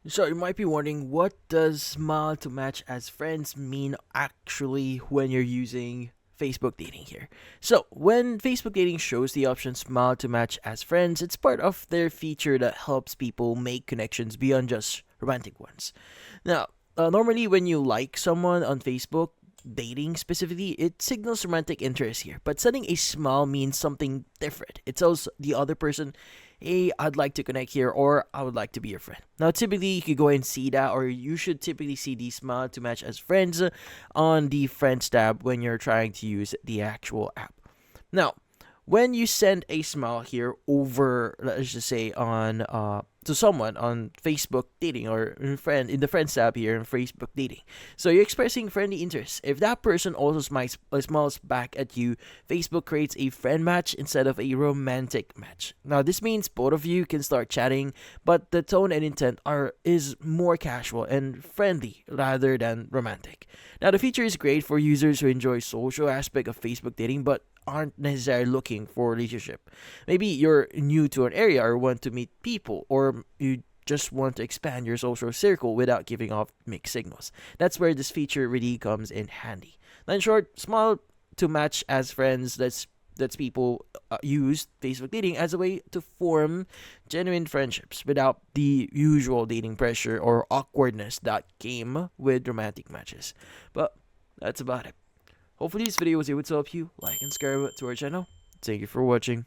So you might be wondering, what does smile to match as friends mean actually when you're using Facebook dating here? So when Facebook dating shows the option smile to match as friends, it's part of their feature that helps people make connections beyond just romantic ones. Now, normally when you like someone on Facebook, dating specifically, it signals romantic interest here. But sending a smile means something different. It tells the other person, hey, I'd like to connect here, or I would like to be your friend. Now, typically, you could go and see that, or you should typically see the smile to match as friends on the friends tab when you're trying to use the actual app. Now, when you send a smile here over, let's just say on to someone on Facebook dating or in the friends tab here in Facebook dating, so you're expressing friendly interest. If that person also smiles back at you, Facebook creates a friend match instead of a romantic match. Now this means both of you can start chatting, but the tone and intent are is more casual and friendly rather than romantic. Now the feature is great for users who enjoy social aspect of Facebook dating, but aren't necessarily looking for a relationship. Maybe you're new to an area or want to meet people, or you just want to expand your social circle without giving off mixed signals. That's where this feature really comes in handy. Now, in short, small to match as friends. That's people use Facebook dating as a way to form genuine friendships without the usual dating pressure or awkwardness that came with romantic matches. But that's about it. Hopefully this video was able to help you. Like and subscribe to our channel. Thank you for watching.